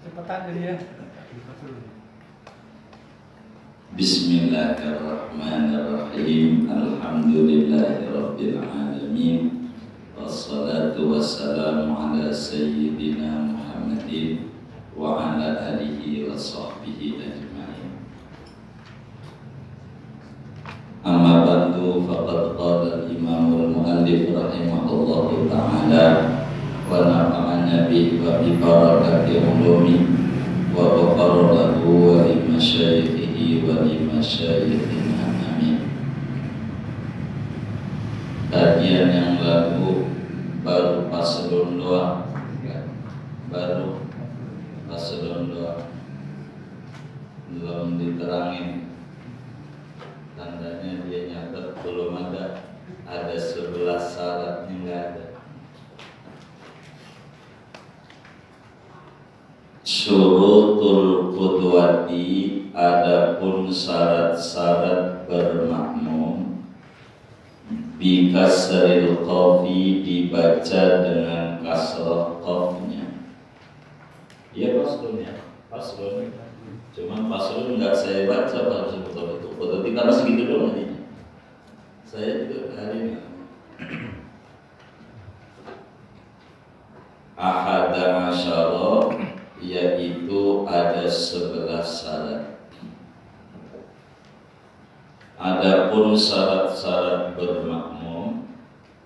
Cepetan jadi ya. Bismillahirrahmanirrahim. Alhamdulillahirabbil alamin. Wassalatu wassalamu ala sayyidina Muhammadin wa ala alihi wa sahbihi ajma'in. Amma ba'du, faqad qala al-imamul muallif rahimahullahu ta'ala wa nafa'ana bihi wa bi barakati ulumi wa ghafara lahu wa li masyayikhihi wa li masyayikhina, amin. Kajian yang lalu baru paslon doa, baru paslon doa, belum diterangin. Tandanya dia nyatet belum ada 11 syaratnya nggak ada. Syurutul qudwati, adapun syarat-syarat bermakmum, bi kasril qafi, dibaca dengan kasrah qafnya. Iya paslon ya, paslon. Cuman paslon nggak saya baca pada sebetulnya itu. Berarti karena segitu doang ini. Saya juga hari ini. Ahada asyara, yaitu ada 11 syarat. Adapun syarat-syarat bermakmum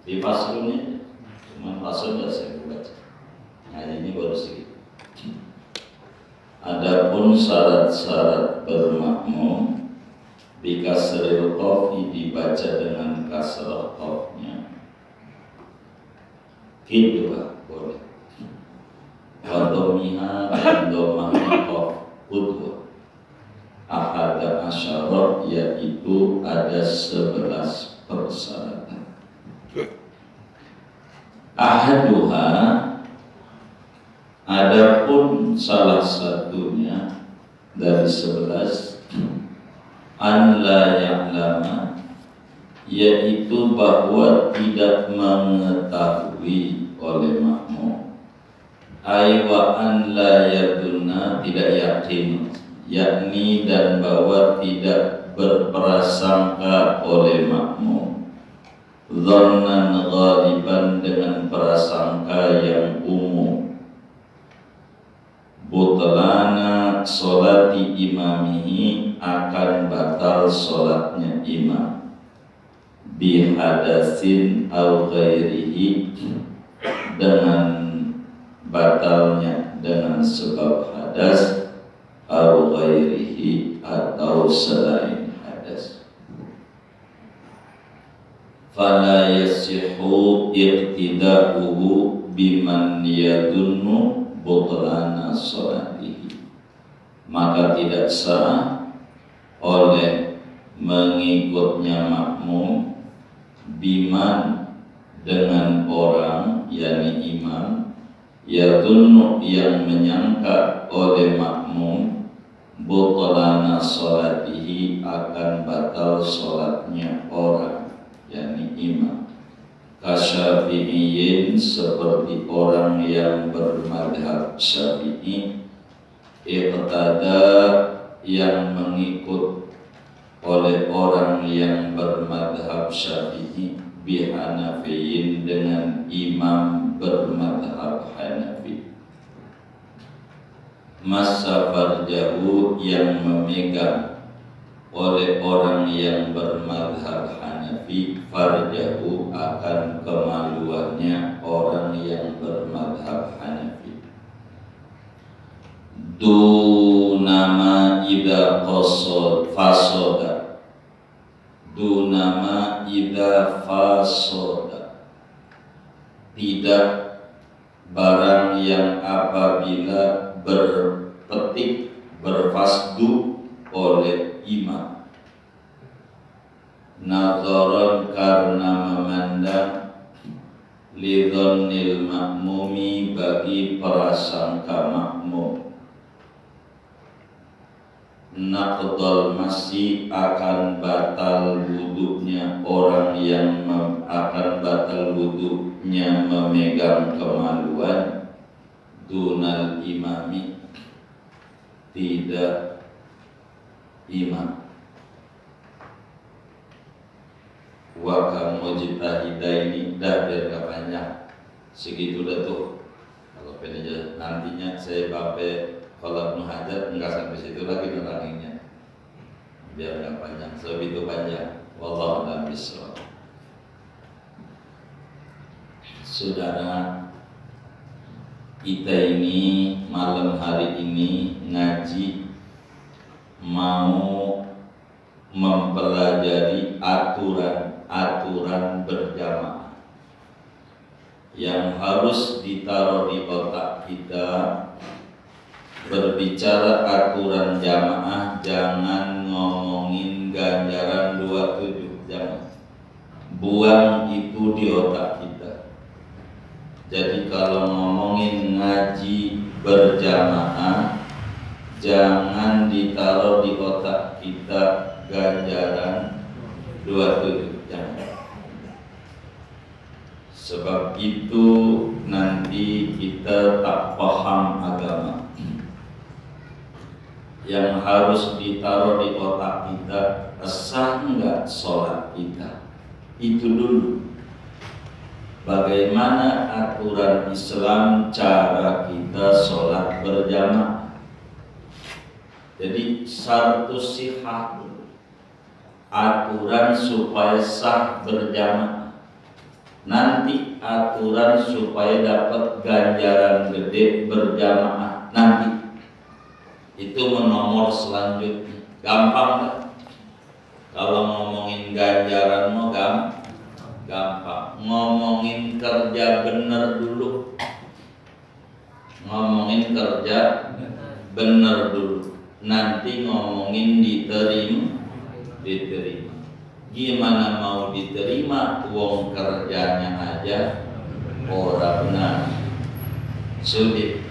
di faslnya, cuma faslnya sudah saya baca. Hari ini baru segitu. Adapun syarat-syarat bermakmum bi kasril qafi, dibaca dengan kasrah qafnya. Kedua boleh. Wadomiha dan domahnya qaf qudwa. Ahada asyara, yaitu ada 11 persyaratan. Ahaduha, adapun salah satunya dari 11, an la ya'lama, yaitu bahwa tidak mengetahui oleh makmum. Aywa an la yadunna, tidak yakin, yakni dan bahwa tidak berprasangka oleh makmum. Dhannan ghaliban, dengan prasangka yang umum. Butlana sholati imamihi, akan batal sholatnya imam. Bihadasin au ghairihi, dengan batalnya dengan sebab hadas, au ghairihi, atau selain hadas. Fala yasihu iqtida'uhu biman yadunnu butlana sholatihi, maka tidak sah oleh mengikutnya makmum, biman, dengan orang, yakni imam, yadunnu, yang menyangka oleh makmum, butlana sholatihi, akan batal sholatnya orang, yakni imam. Kasyafi'iyyin, seperti orang yang bermadhab syafi'i. Iqtada, yang mengikut oleh orang yang bermadhab syafi'i. Bihanafiyin, dengan imam bermadhab Hanafi. Masa farjahu, yang memegang oleh orang yang bermadhab Hanafi, farjahu, akan kemaluannya orang yang bermadhab Hanafi. Dunama idha qasod fasoda, dunama idha fasoda, tidak barang yang apabila berpetik, berfasdu oleh imam. Nazaran, karena memandang, lidhonnil makmumi, bagi prasangka makmum. Naqdal masih, akan batal wuduknya orang yang akan batal wuduknya memegang kemaluan. dunal imami, tidak imam. Wa kamu jitahidaini, dah biar gak panjang segitu dah tuh. Kalau pengen nantinya saya bape kalau Ibnu Hajar enggak sampai situ lagi nerangnya, biar gak panjang, segitu panjang. Wallahu a'lam bishawab. Saudara, kita ini malam hari ini ngaji mau mempelajari aturan berjamaah yang harus ditaruh di otak kita. Berbicara aturan jamaah, jangan ngomongin ganjaran 27, jangan. Buang itu di otak kita. Jadi kalau ngomongin ngaji berjamaah, jangan ditaruh di otak kita ganjaran 27, jangan. Sebab itu nanti kita tak paham agama. Yang harus ditaruh di otak kita, sah enggak sholat kita, itu dulu. Bagaimana aturan Islam cara kita sholat berjamaah. Jadi satu sihah, aturan supaya sah berjamaah. Nanti aturan supaya dapat ganjaran gede berjamaah nanti. Itu menomor selanjutnya. Gampang gak? Kalau ngomongin ganjaran mau gampang. Ngomongin kerja bener dulu. Ngomongin kerja bener dulu. Nanti ngomongin diterima. Gimana mau diterima? Uang kerjanya aja ora benar. Sulit.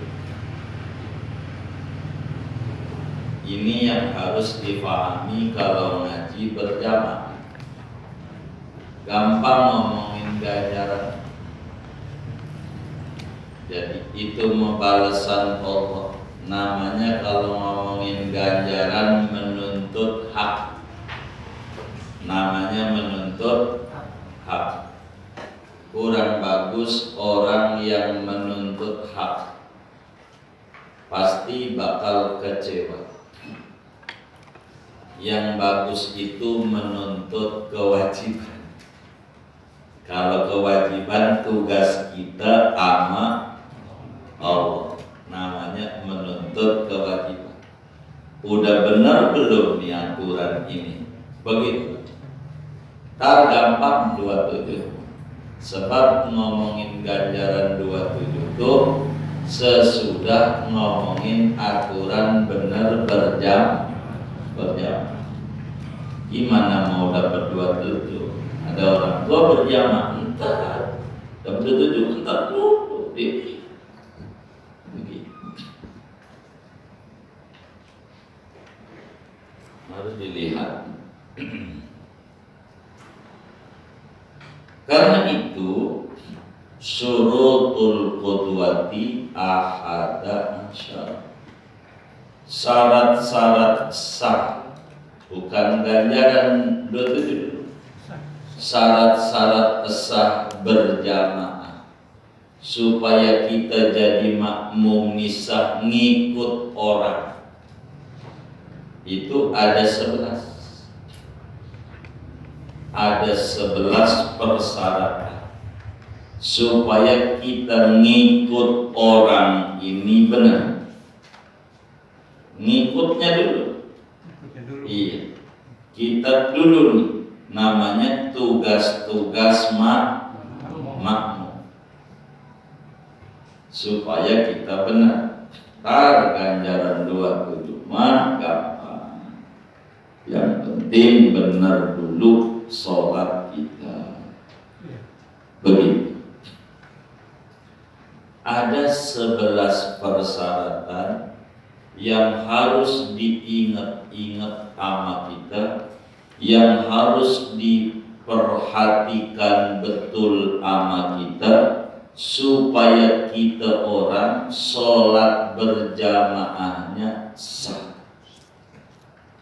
Ini yang harus dipahami kalau ngaji berjamaah. Gampang ngomongin ganjaran. Jadi itu balasan Allah. Namanya kalau ngomongin ganjaran menuntut hak. Namanya menuntut hak. Kurang bagus orang yang menuntut hak. Pasti bakal kecewa. Yang bagus itu menuntut kewajiban. Kalau kewajiban tugas kita sama Allah, namanya menuntut kewajiban. Udah benar belum nih aturan ini? Begitu. Tar gampang 27. Sebab ngomongin ganjaran 27 itu sesudah ngomongin aturan benar berjamaah. Gimana mau dapat 27? Ada orang tua berjamaah, entar dapat 27, entar dulu begitu. Harus dilihat. Karena itu syurutul qudwati ahada asyara. Syarat-syarat sah, bukan ganjaran 27. Syarat-syarat sah berjamaah supaya kita jadi makmum nisah ngikut orang. Itu ada 11. Ada 11 persyaratan supaya kita ngikut orang ini benar. Ngikutnya dulu. Iya. Kita dulu nih, namanya tugas-tugas makmum. Supaya kita benar. Tar ganjaran 27 mah gampang. Yang penting benar dulu sholat kita. Begitu. Ada 11 persyaratan yang harus diingat-ingat sama kita, yang harus diperhatikan betul sama kita supaya kita orang sholat berjamaahnya sah.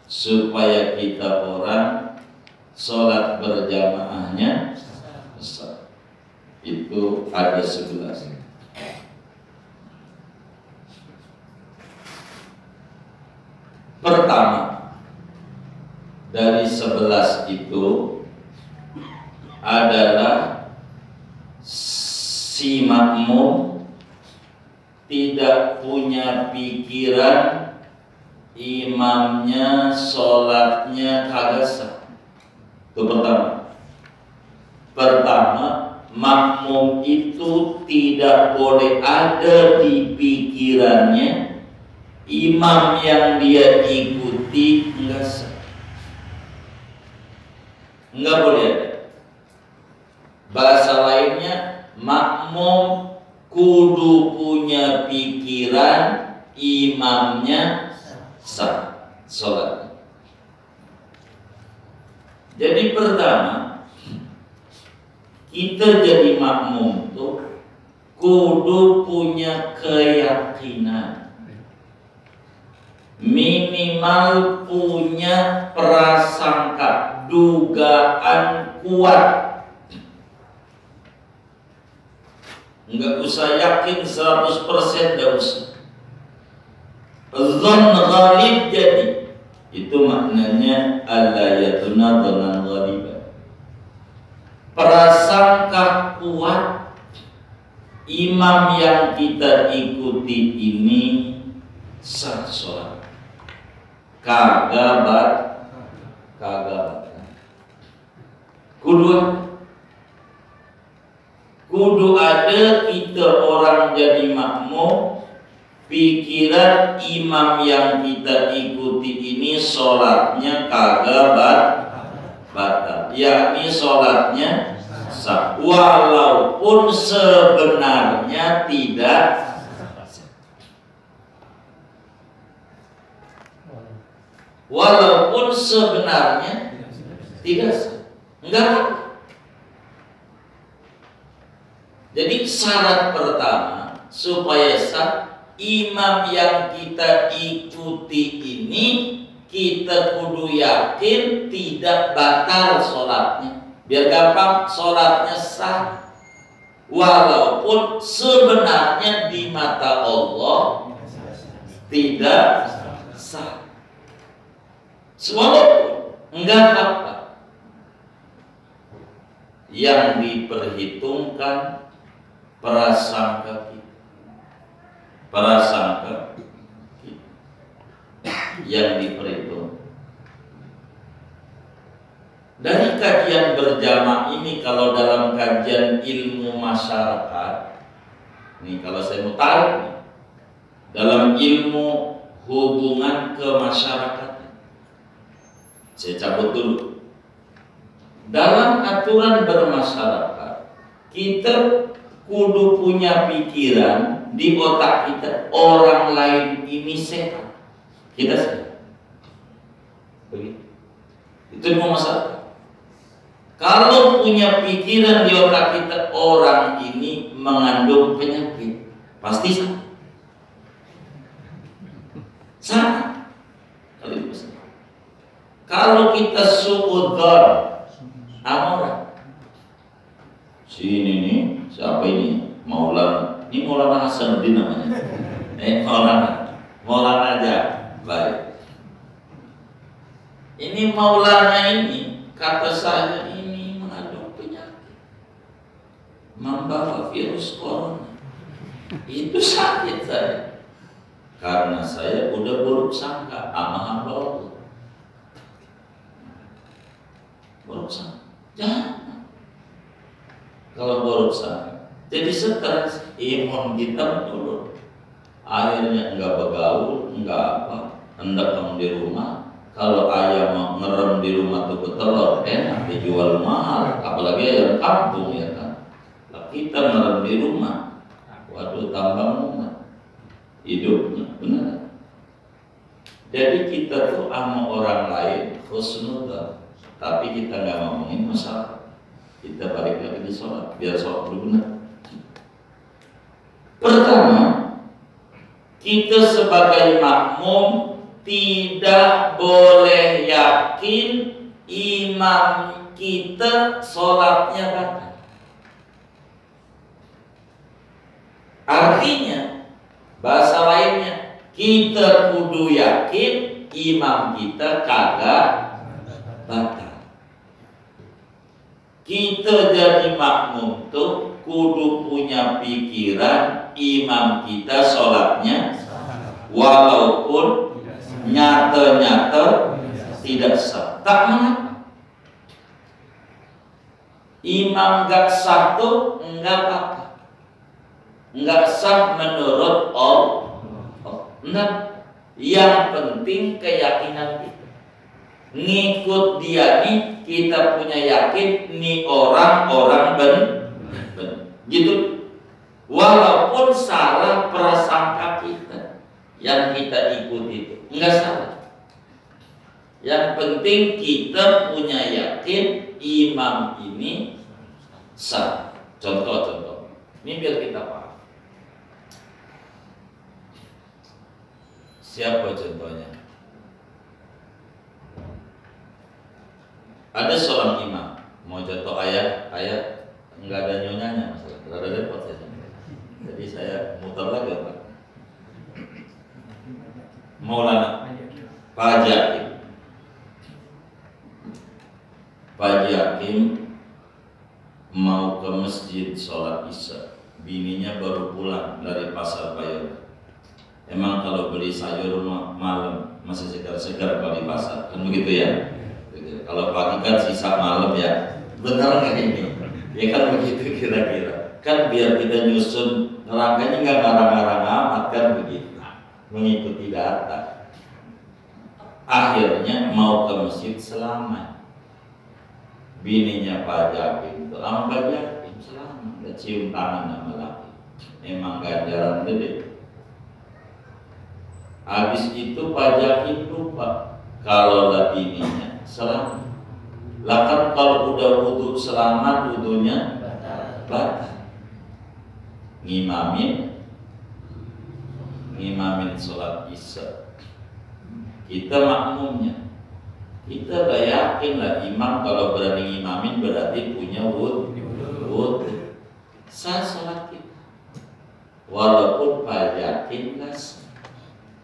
Supaya kita orang sholat berjamaahnya sah. Itu ada 11. Pertama dari 11 itu adalah si makmum tidak punya pikiran imamnya sholatnya kagak sah. Itu pertama. Pertama, makmum itu tidak boleh ada di pikirannya imam yang dia ikuti enggak sah. Enggak boleh ada. Bahasa lainnya, makmum kudu punya pikiran imamnya sah sholat. Jadi pertama, kita jadi makmum tuh kudu punya keyakinan, minimal punya prasangka, dugaan kuat. Enggak usah yakin 100%, enggak usah. Dzan ghalib jadi. Itu maknanya alayatuna dhanan ghaliban. Prasangka kuat imam yang kita ikuti ini sah sholat. Kagak kudu ada kita orang jadi makmum pikiran imam yang kita ikuti ini sholatnya kagak batal, yakni sholatnya sah, walaupun sebenarnya tidak sah. Enggak. Jadi syarat pertama supaya sah, imam yang kita ikuti ini kita kudu yakin tidak batal sholatnya. Biar gampang, sholatnya sah walaupun sebenarnya di mata Allah tidak sah. Walaupun enggak apa-apa. Yang diperhitungkan prasangka kita, yang diperhitung. Dari kajian berjamaah ini, kalau dalam kajian ilmu masyarakat, nih kalau saya mau tarik nih, dalam ilmu hubungan kemasyarakatan, saya cabut dulu. Dalam aturan bermasyarakat, kita kudu punya pikiran di otak kita orang lain ini sehat, kita sehat. Begitu. Itu mau masalah. Kalau punya pikiran di otak kita orang ini mengandung penyakit, pasti salah. Salah. Kalau kita suudzon orang, sini nih siapa ini? Maulana. Ini Maulana Hasanuddin namanya. Maulana aja. Baik. Ini Maulana ini kata saya ini mengandung penyakit, membawa virus corona. Itu sakit saya. Karena saya udah buruk sangka sama hamba Allah. Buruk sangka. Jangan. Kalau buruk sangka, jadi stres, imun kita menurun. Akhirnya enggak bergaul, enggak apa, hendak kamu di rumah. Kalau ayam mau ngerem di rumah tuh betelor, enak dijual mahal, apalagi ayam kampung ya kan. Nah, kita ngerem di rumah, waduh tambah mumet hidupnya, benar. Jadi kita tuh sama orang lain husnudzon, tapi kita nggak ngomongin masalah. Kita balik lagi di sholat, biar sholat dulu benar. Pertama, kita sebagai makmum tidak boleh yakin imam kita sholatnya batal. Artinya, bahasa lainnya, kita kudu yakin imam kita kagak batal. Kita jadi makmum tuh kudu punya pikiran imam kita sholatnya walaupun nyata-nyata tidak sah. Tak mengapa. Imam gak sah tuh enggak apa-apa. Enggak sah menurut Allah. Enggak. Yang penting keyakinan kita. Ngikut dia nih, kita punya yakin nih orang benar. Gitu. Walaupun salah prasangka kita yang kita ikuti itu enggak salah. Yang penting kita punya yakin imam ini sah. Contoh-contoh. Ini biar kita paham. Siapa contohnya? Ada seorang imam mau contoh ayat enggak ada nyonyanya masalah. Ada repot saya. Jadi saya muter lagi Pak. Maulana Pak Jakim mau ke masjid sholat isya. Bininya baru pulang dari pasar Bayur. Emang kalau beli sayur malam masih segar-segar kalau di pasar, kan begitu ya? Kalau pagi kan sisa malam ya. Benar nggak ini? Ya kan begitu kira-kira. Kan biar kita nyusun nerangkanya nggak ngarang-ngarang amat kan begitu. Mengikuti data. Akhirnya mau ke masjid selamat. Bininya Pak Jakim itu, Pak Jakim selamat. Dia cium tangan sama laki. Memang ganjaran gede. Habis itu Pak Jakim lupa kalau bininya selamat. Lah kan kalau udah wudu selamat, wudunya batal. Ngimamin sholat isya. Kita makmumnya. Kita gak yakin lah imam kalau berani ngimamin berarti punya wudu. Sah sholat kita. Walaupun Pak Jakim lah,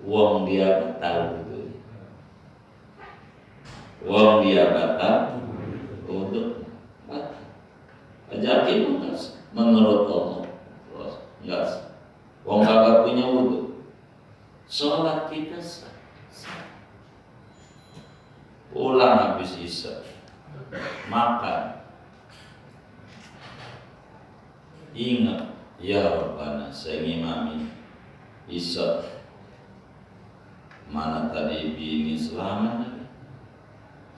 wong dia batal wudu. Wong dia batal wudu. Pak Jakim menurut Allah enggak sah. Wong kagak punya wudu. Sholat kita sah. Pulang habis isya, makan, ingat ya Rabbana saya ngimamin isya. Mana tadi bini selamat,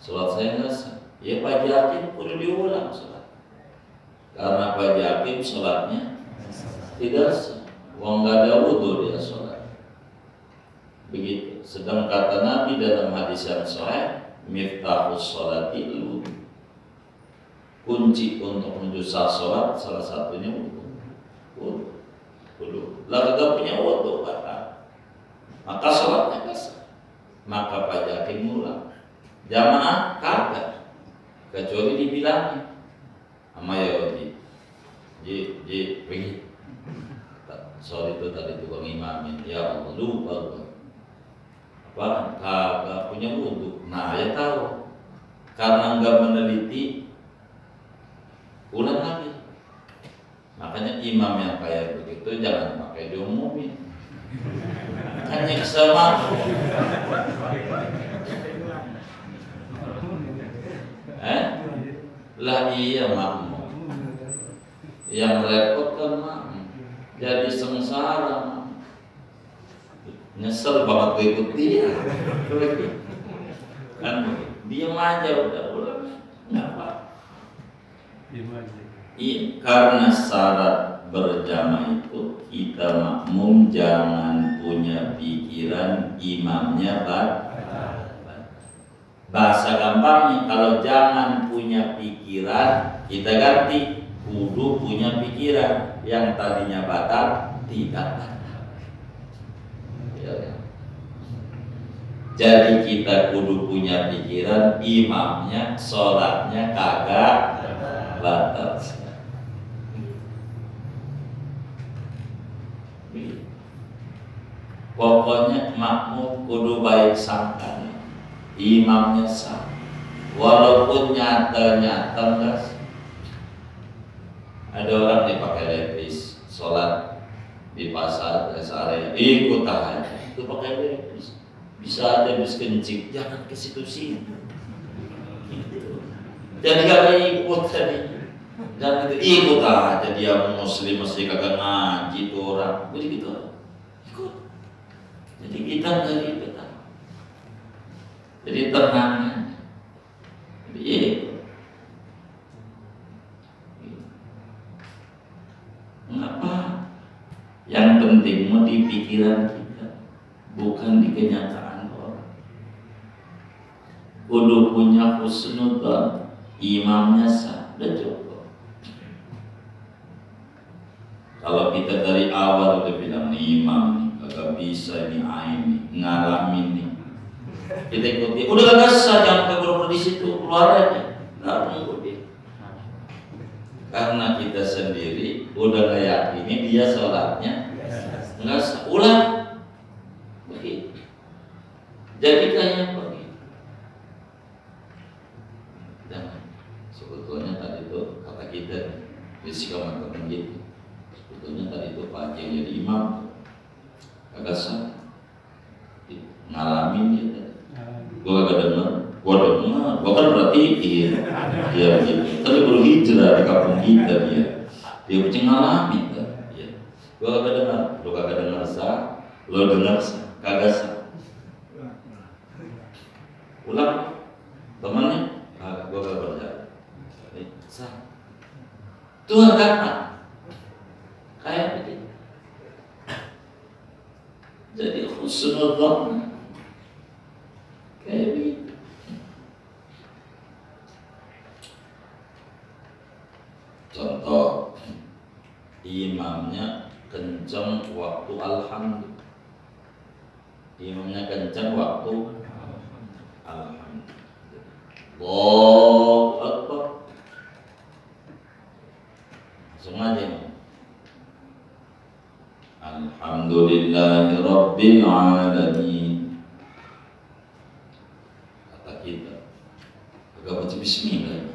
sholat saya nggak sah. Ya Pak Jakim perlu diulang sholat, karena Pak Jakim sholatnya tidak sah. Wong nggak ada wudu dia sholat. Begitu. Sedang kata Nabi dalam hadis yang sahih, miftahus sholati wudu. Kunci untuk menuju sholat salah satunya wudu. Lah kagak punya wudu batal. Maka sholatnya sah. Maka Pak Jakim ulang. Jamaah kagak. Kecuali dibilangin sama Yahudi. Ji, pergi. Soal itu tadi tukang imamin. Ya Allah, lupa. Kagak punya wudu. Nah, ya tahu. Karena enggak meneliti, ulang lagi. Makanya imam yang kayak begitu jangan pakai diumumin. Kan nyiksa makmum. Lah iya makmum. Yang repot kan makmum. Jadi sengsara. Nyesel banget ikut dia. Kan diam aja udah nggak apa. Iya, karena syarat berjamaah itu kita makmum jangan punya pikiran imamnya bahasa gampangnya kalau jangan punya pikiran kita ganti kudu punya pikiran yang tadinya batal tidak batal. Ya. Jadi kita kudu punya pikiran imamnya, sholatnya kagak batal. Pokoknya makmum kudu baik sangka, imamnya sah. Walaupun nyata-nyata enggak. Ada orang dipakai lepis, sholat di pasar, rest area, ikut aja, itu pakai lepis. Bisa aja bis kencing, jangan ke situ-situ. Gitu. Jadi kagak ikut tadi, jangan itu ikut aja, dia muslim mesti kagak ngaji tuh orang, jadi gitu ikut. Jadi kita nggak ribet, jadi tenang, jadi ikut. Mengapa? Yang penting mau di pikiran kita, bukan di kenyataan. Kudu punya husnudzon, imamnya sah, udah cukup. Kalau kita dari awal udah bilang nih imam nih kagak bisa, ini ain nih ngalamin nih, kita ikuti, udah kagak sah, jangan kabur di situ, keluar aja, nggak ngikutin. Karena kita sendiri udah ngeyakini dia sholatnya nggak sah, ulang begitu. Jadi kayak begitu. Dan sebetulnya tadi itu kata kita di sikap mengatakan gitu. Sebetulnya tadi itu Pak Haji yang jadi imam kagak sah, ngalamin dia tadi. Gua kagak dengar, gua kan berarti dia begitu. Tapi baru hijrah di kampung kita dia mesti ngalamin kan. Ya. Gua kagak dengar, lu kagak dengar sah, lu dengar sah, kagak sah. Ulang temannya. Gue gak percaya. Sah. Tuhan kata kayak begitu. Jadi husnudzon kayak begitu. Contoh, imamnya kencang waktu alhamdulillah. Imamnya kencang waktu alhamdulillah. Allahu Akbar. Langsung aja. Alhamdulillahi Rabbil Alamin. Kata kita agak baca bismillah.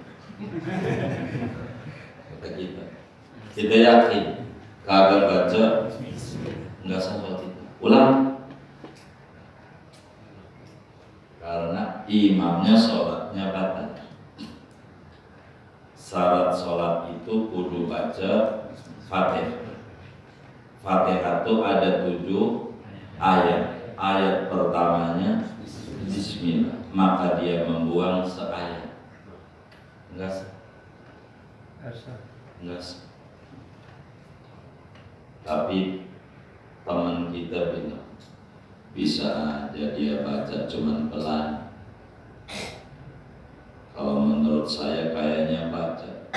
Kata kita yakin kagak baca enggak salah kita. Ulang. Karena imamnya sholatnya batal. Syarat sholat itu kudu baca Fatihah. Fatihah itu ada 7 ayat. Ayat pertamanya Bismillah, maka dia membuang seayat. Enggak sah. Enggak sah. Tapi teman kita bilang bisa aja dia baca cuman pelan. Kalau menurut saya kayaknya baca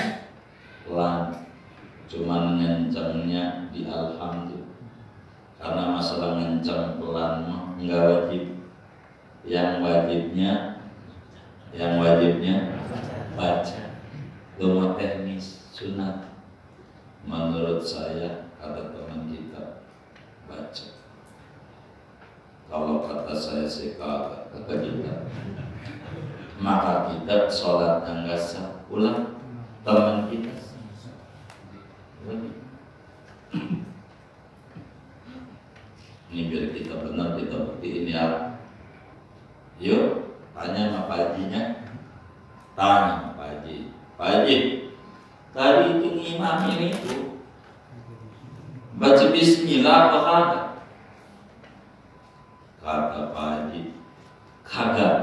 pelan, cuman ngencengnya di alhamdulillah. Karena masalah ngenceng pelan mah enggak wajib. Yang wajibnya baca. Cuma teknis sunat. Menurut saya kata teman kita baca. Kalau kata saya sih kagak, kata kita. Maka kita sholat enggak sah. Ulang teman kita. Ini biar kita benar, kita buktiin ya. Yuk, tanya sama Pak Hajinya. Tanya sama Pak Haji. Pak Haji, tadi itu ngimamin itu baca bismillah apa kagak? Kata Pak Haji, kagak.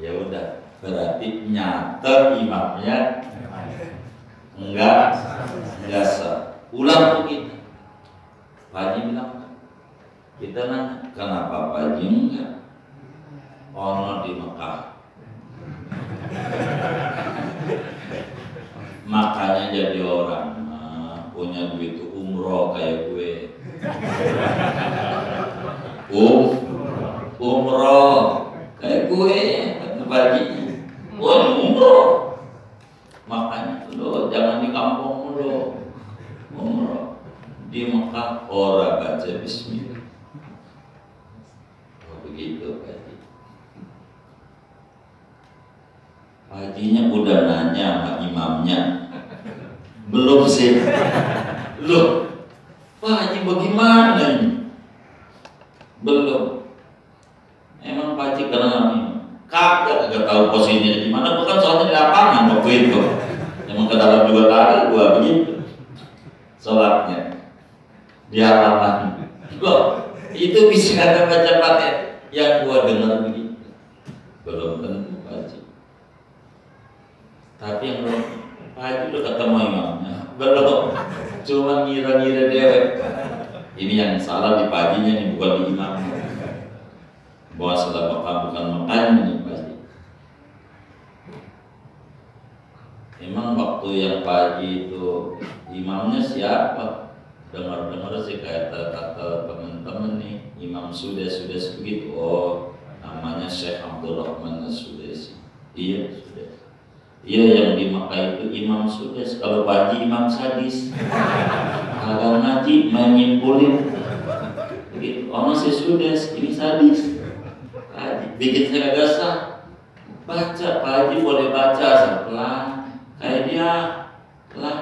Ya udah, berarti nyata imamnya enggak sah. Ulang tuh kita. Pak Haji bilang, kita nanya, kenapa Pak Haji enggak? Ono di Mekah. Makanya jadi orang punya duit umur umroh kayak gue. Umroh kayak gue pagi. Umroh. Makanya lo jangan di kampung lo. Umroh di Mekah orang baca bismillah. Oh, begitu Pak Haji. Pak Hajinya udah nanya sama imamnya. Belum sih. Loh, Pak Haji bagaimana ini? Belum. Emang Pak Haji kenal nih? Kagak tahu posisinya di mana, bukan soalnya di lapangan waktu itu. Emang ke dalam juga kagak gua begitu. Sholatnya di halaman. Loh, itu bisa ada baca Fatihah yang gua dengar begitu. Belum tentu Pak Haji. Tapi yang belum Pak Haji udah ketemu imamnya. Belum. Cuma ngira-ngira dewek. Ini yang salah di Pak Hajinya nih, bukan di imamnya. Bahwa salah Mekah bukan Mekahnya nih Pak Haji. Emang waktu yang Pak Haji itu imamnya siapa? Dengar-dengar sih kayak kata teman-teman nih, Imam Sudes begitu. Oh, namanya Syekh Abdul Rahman As-Sudesi. Iya, Sudes. Iya, yang di Makkah itu Imam Sudes. Kalau Pak Haji imam sadis. Kalau ngaji menyimpulin. Begitu. Oh, masih Sudes, ini sadis. Pak Haji bikin saya gak sah. Baca, Pak Haji boleh baca pelan. Kayak dia pelan.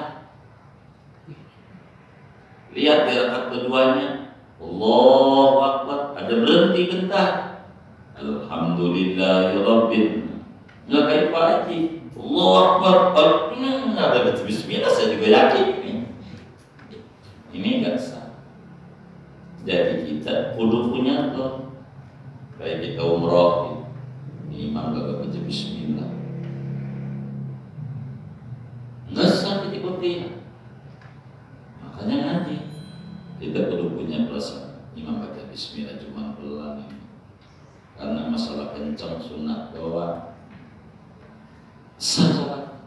Lihat di rakaat keduanya, Allahu Akbar, ada berhenti bentar. Alhamdulillahirabbil. Enggak kayak Pak Haji. Allahu Akbar. Ada baca bismillah, saya juga yakin ini enggak sah. Jadi kita kudu punya tuh. Kayak kita umroh, imam gak baca bismillah. Enggak sah ikuti. Makanya ngaji kita perlu punya perasaan imam baca bismillah cuma pelan ini. Karena masalah kencang sunat doang. Salah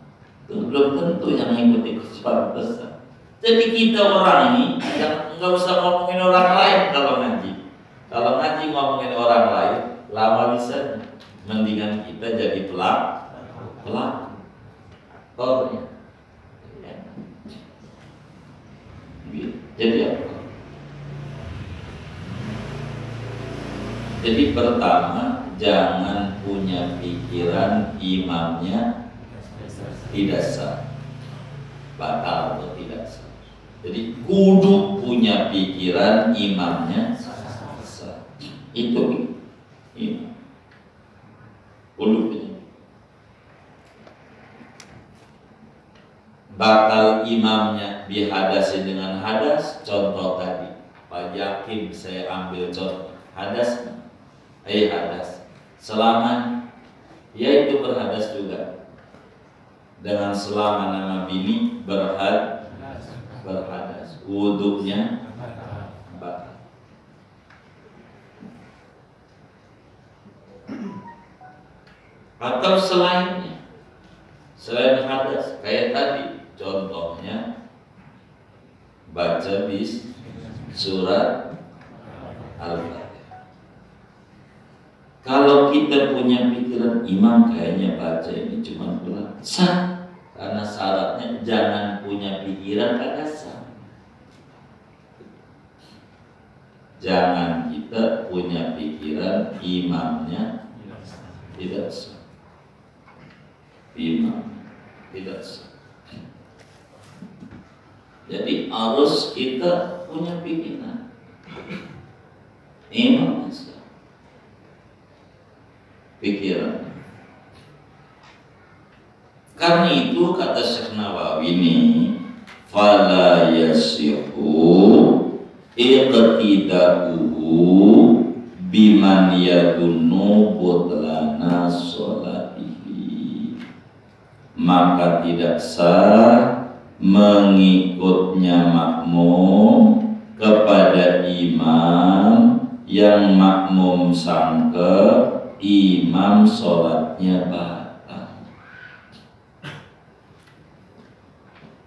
belum tentu yang mengikuti kecepatan besar. Jadi kita orang ini yang nggak usah ngomongin orang lain kalau ngaji. Kalau ngaji ngomongin orang lain lama bisa. Mendingan kita jadi pelak. Tornya. Jadi apa? Jadi pertama, jangan punya pikiran imamnya tidak sah, batal atau tidak sah. Jadi kudu punya pikiran imamnya sah. Itu imam. Kudu punya. Bakal imamnya dihadasi dengan hadas, contoh tadi Pak Yakin saya ambil contoh hadas, hadas selama ya itu berhadas juga dengan selama nama bini berhadas, wudhunya batal. Atau selain hadas kayak tadi contohnya baca surat Al-Fatihah. Kalau kita punya pikiran imam kayaknya baca ini cuma pelan, sah. Karena syaratnya jangan punya pikiran kagak sah. Jangan kita punya pikiran imamnya tidak sah. Imam tidak sah. Jadi harus kita punya pikiran imam sah. Pikiran. Karena itu kata Syekh Nawawi ini, fala yasihu iqtidahu biman yadunnu butlana sholatihi. Maka tidak sah mengikutnya makmum kepada imam yang makmum sangka imam sholatnya batal.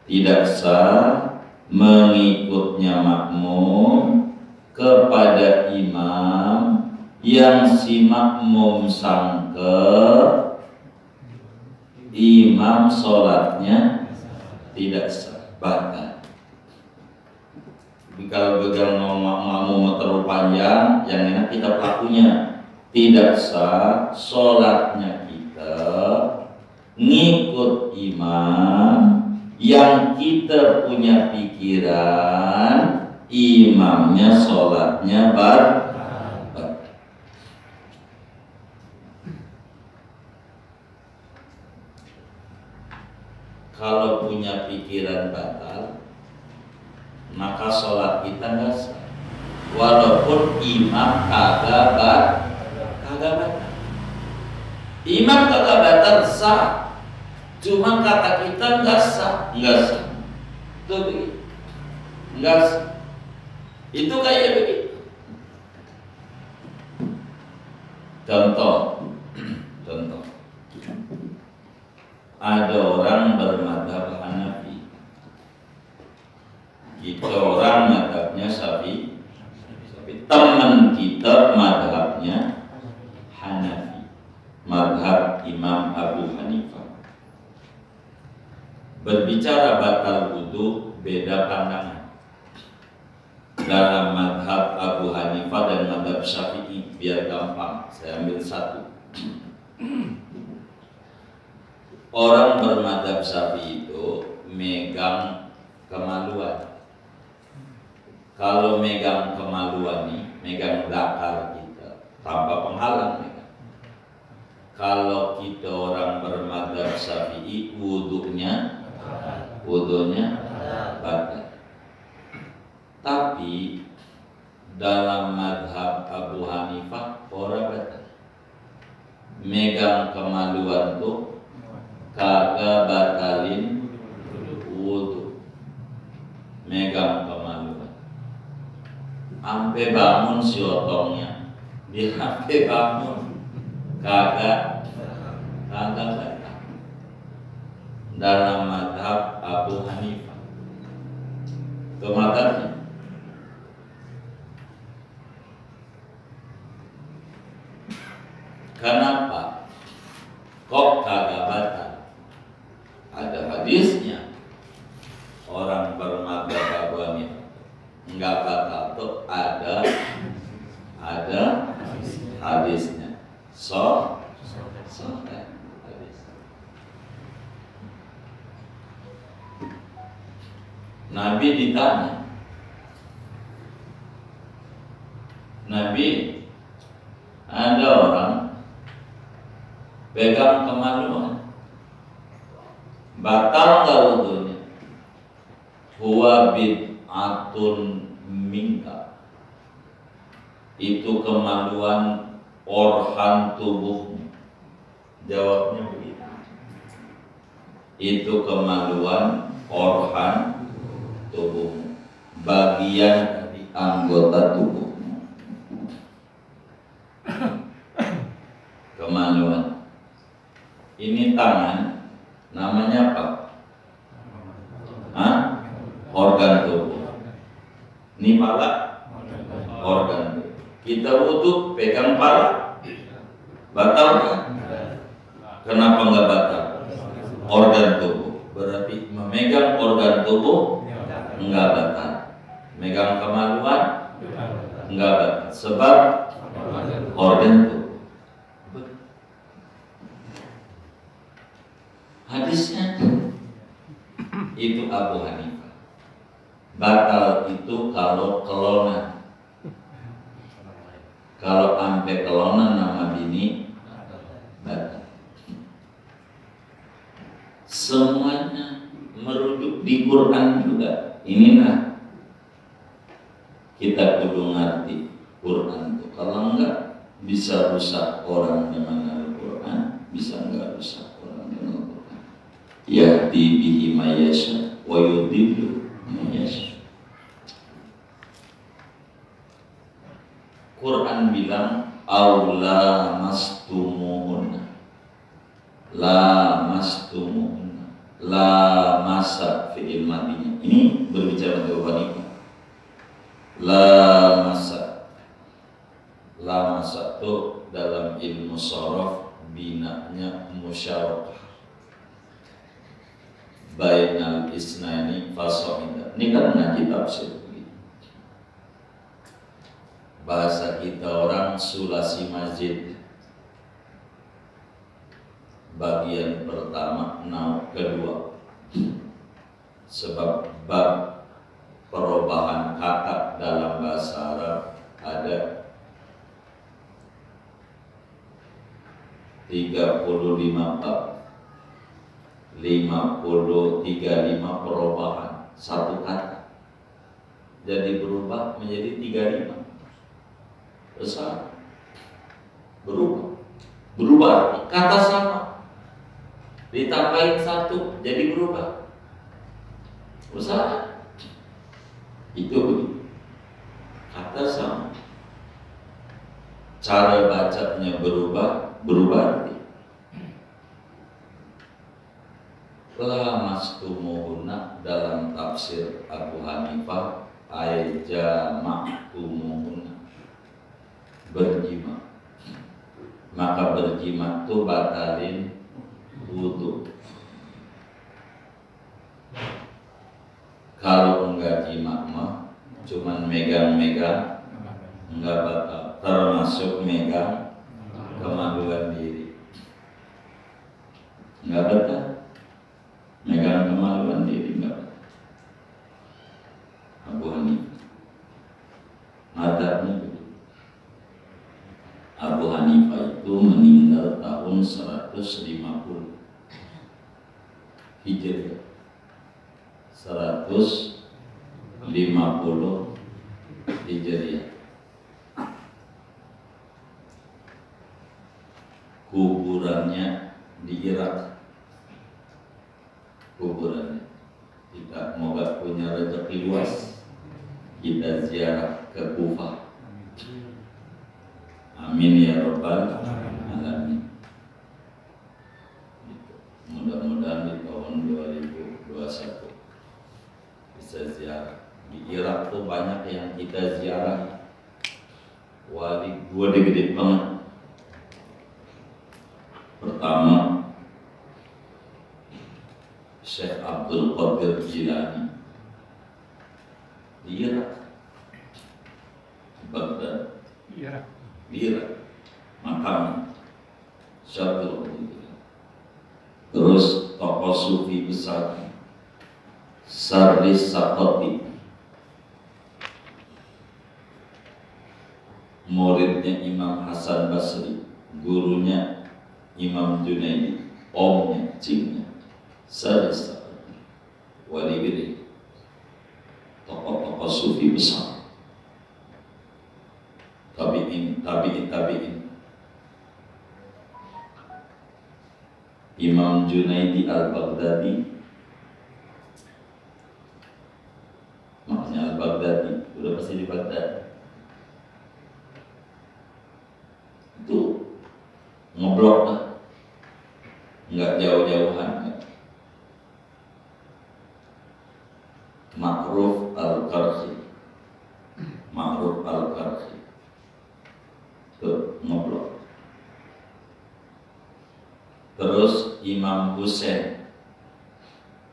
Tidak sah mengikutnya makmum kepada imam yang si makmum sangka imam sholatnya tidak sah, batal. Kalau begal makmum terlalu panjang, yang enak kita pelakunya tidak sah, sholatnya kita ngikut imam yang kita punya pikiran imamnya sholatnya batal. Kalau punya pikiran batal, maka sholat kita nggak sah, walaupun imam kagak batal. Imam kagak batal sah, cuma kata kita nggak sah. Itu begitu, nggak sah. Itu kayak begitu. Contoh, ada orang bermadhab Hanafi, kita orang madhabnya Syafi'i, teman kita madhabnya Hanafi, madhab Imam Abu Hanifah. Berbicara batal wudu beda pandangan dalam madhab Abu Hanifah dan madhab Syafi'i. Biar gampang, saya ambil satu. Orang bermadhab Syafi'i itu megang kemaluan. Kalau megang kemaluan nih, megang dakar kita tanpa penghalang megang. Kalau kita orang bermadhab Syafi'i, wudunya batal. Tapi dalam madhab Abu Hanifah orang batal. Megang kemaluan tuh kagak batalin wudu. Megang kemaluan, ampe bangun si otongnya, dia ampe bangun kagak batal dalam madhab Abu Hanifah. Itu madhabnya. Kenapa kok kagak batal? Ada hadisnya. Orang bermadhab Abu Hanifah enggak batal tuh ada hadisnya. Hadis. Nabi ditanya, ada orang pegang kemaluan, batal nggak wudunya? Huwa bid'atun minka, itu kemaluan organ tubuhmu. Jawabnya begitu, itu kemaluan organ tubuhmu, bagian dari anggota tubuhmu. Kemaluan ini tangan namanya apa? Organ tubuh. Ini pala, organ tubuh. Kita wudu pegang pala, batal kan? Kenapa nggak batal? Organ tubuh. Berarti memegang organ tubuh nggak batal. Megang kemaluan nggak batal. Sebab organ tubuh. Hadisnya itu Abu Hanifah. Batal itu kalau kelonan. Kalau ampe kelonan nama bini batal. Semuanya merujuk di Quran juga. Inilah kita kudu ngerti Quran itu. Kalau enggak bisa rusak orang dengan Al-Quran, bisa enggak rusak orang dengan Al-Quran. Yahdi bihi mayasya wa yudhillu mayasya. Quran bilang aula mastumuhunna, la mastumuhunna, la masa fi'il madinya, Ini berbicara tentang wanita. La masa itu dalam ilmu sorof binanya musyarakah bainal isnaini fasoida. Ini kan ngaji tafsir. Bahasa kita orang sulasi mazid. Bagian pertama, kedua. Sebab bab perubahan kata dalam bahasa Arab ada 35 bab, 35 perubahan satu kata, jadi berubah menjadi 35 besar, berubah kata sama ditambahin satu jadi berubah besar, itu begitu. Kata sama, cara bacanya berubah arti. Lamastumuhunna dalam tafsir Abu Hanifah ay jama'tumuhunna, berjima, maka berjima itu batalin wudu. Kalau enggak jima mah cuman megang-megang enggak batal, termasuk megang kemaluan diri enggak batal, megang kemaluan diri enggak batal. Abu Hanifah madhabnya begitu. Abu Hanifah itu meninggal tahun 150 Hijriah, 150 Hijriah. Kuburannya di Irak. Kuburannya, kita moga punya rezeki luas, kita ziarah ke Kufah. Amin ya rabbal alamin. Mudah-mudahan di tahun 2021 bisa ziarah. Di Irak tuh banyak yang kita ziarah. Wali gua gede banget. Pertama, Syekh Abdul Qadir Jilani di Irak, Baghdad, di Irak, makam Syekh Abdul Qadir. Terus tokoh sufi besar Sarlis Sakoti, muridnya Imam Hasan Basri, gurunya Imam Junaidi, omnya, cingnya Sarlis Sakoti, wali gede, tokoh-tokoh sufi besar, tabi'in. Imam Junaidi al-Baghdadi, makanya al-Baghdadi udah pasti di Baghdad, itu ngeblok lah, nggak jauh-jauhan. Ma'ruf al-Qarhi itu ngeblok. Terus Imam Hussein,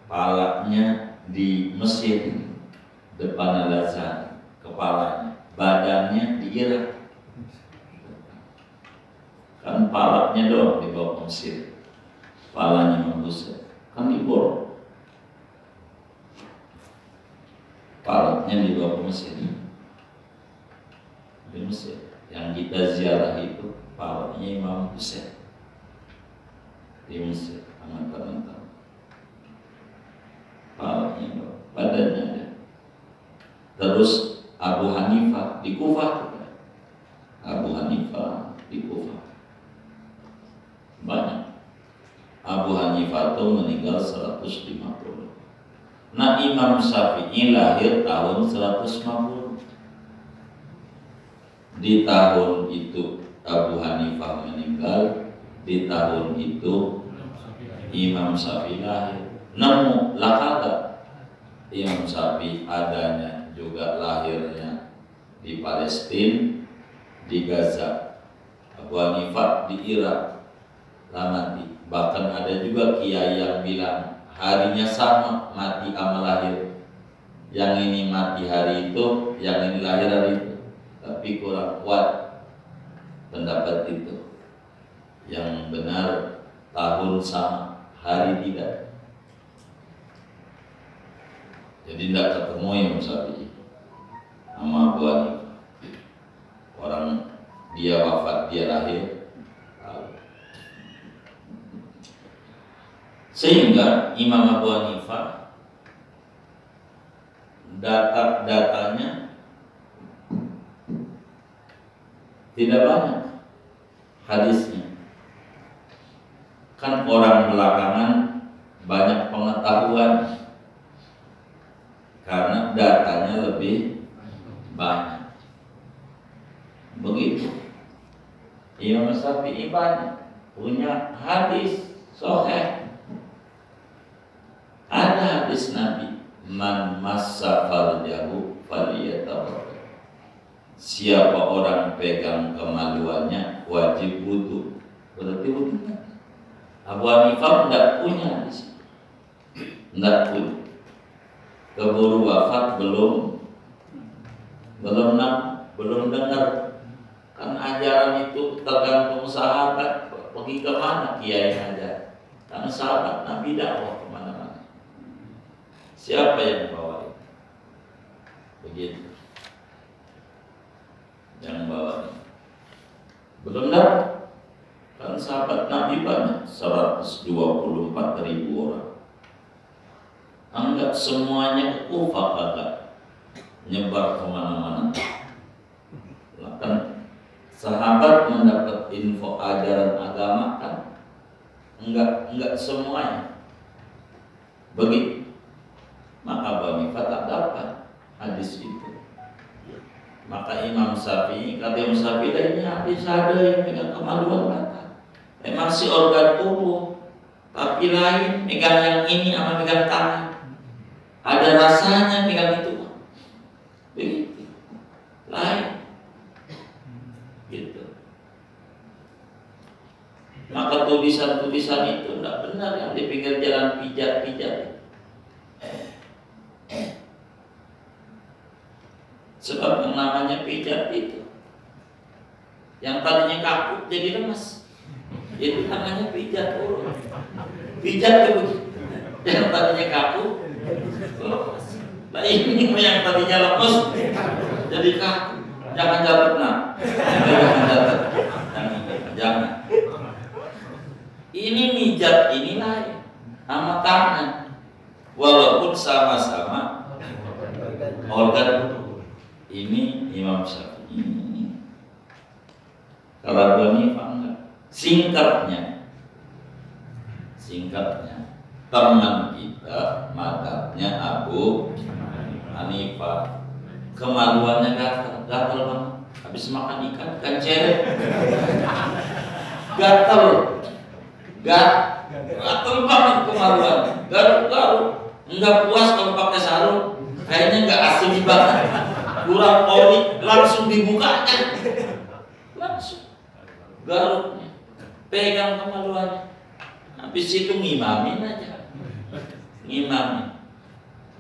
palanya di Mesir, depan Al-Azhar, kepalanya, badannya di Irak. Kan palanya doang dibawa ke Mesir, palanya Imam Hussein kan diborong, palanya dibawa ke Mesir. Di Mesir yang kita ziarah itu palanya Imam Hussein di Mesir, anak-anak palanya, badannya ada. Terus Abu Hanifah di Kufah, banyak. Abu Hanifah itu meninggal 150. Nah, Imam Syafi'i lahir tahun 150. Di tahun itu Abu Hanifah meninggal, di tahun itu Imam Syafi'i lahir. Nemu lakada Imam Syafi'i adanya juga lahirnya di Palestina, di Gaza. Abu Hanifah di Irak lah mati. Bahkan ada juga kiai yang bilang harinya sama, mati sama lahir. Yang ini mati hari itu, yang ini lahir hari itu. Tapi kurang kuat pendapat itu. Yang benar tahun sama, hari tidak. Jadi tidak ketemu Imam Syafi'i sama Abu Hanifah. Orang dia wafat, dia lahir. Sehingga Imam Abu Hanifah datanya tidak banyak hadisnya. Kan orang belakangan banyak pengetahuan karena datanya lebih banyak. Begitu. Imam Syafi'i banyak punya hadis sahih. Ada hadis Nabi, man massa farjahu faliyatawadda. Siapa orang pegang kemaluannya wajib wudu. Berarti wudu. Abu Hanifah tidak punya hadis. Tidak punya. Keburu wafat belum dengar. Kan ajaran itu tergantung sahabat pergi ke mana kiai ajar. Karena sahabat Nabi dakwah kemana-mana. Siapa yang bawa itu? Begitu. Yang bawa belum dapat. Kan sahabat Nabi banyak, 124.000 orang. Anggap semuanya ke Kufah kagak nyebar kemana-mana. Kan sahabat mendapat info ajaran agama kan enggak semuanya begitu. Maka Abu Hanifah tak dapat hadis itu. Maka Imam Syafi'i, kata Imam Syafi'i, ini hadis ada yang pegang kemaluan mata. Memang si organ tubuh, tapi lain pegang yang ini sama pegang tangan. Ada rasanya pegang itu. Begitu. Lain. Gitu. Maka tulisan-tulisan itu tidak benar yang di pinggir jalan pijat-pijat. Sebab yang namanya pijat itu, yang tadinya kaku jadi lemas, itu namanya pijat. Pijat itu yang tadinya kaku lemas. Nah ini yang tadinya lemas jadi kaku. Jangan catat nak, jangan catat, jangan. Ini mijat ini lain sama tangan, walaupun sama-sama organ. Ini Imam Syafi'i. Kalau Abu Hanifah enggak. Singkatnya teman kita madhabnya Abu Hanifah. Kemaluannya gatal banget. Habis makan ikan ceret. Gatal banget kemaluan. Garuk. Enggak puas kalau pakai sarung. Kayaknya enggak asli banget. Kurang ori, langsung dibukanya. Langsung garuknya. Pegang kemaluannya. Habis itu ngimamin aja. Ngimamin.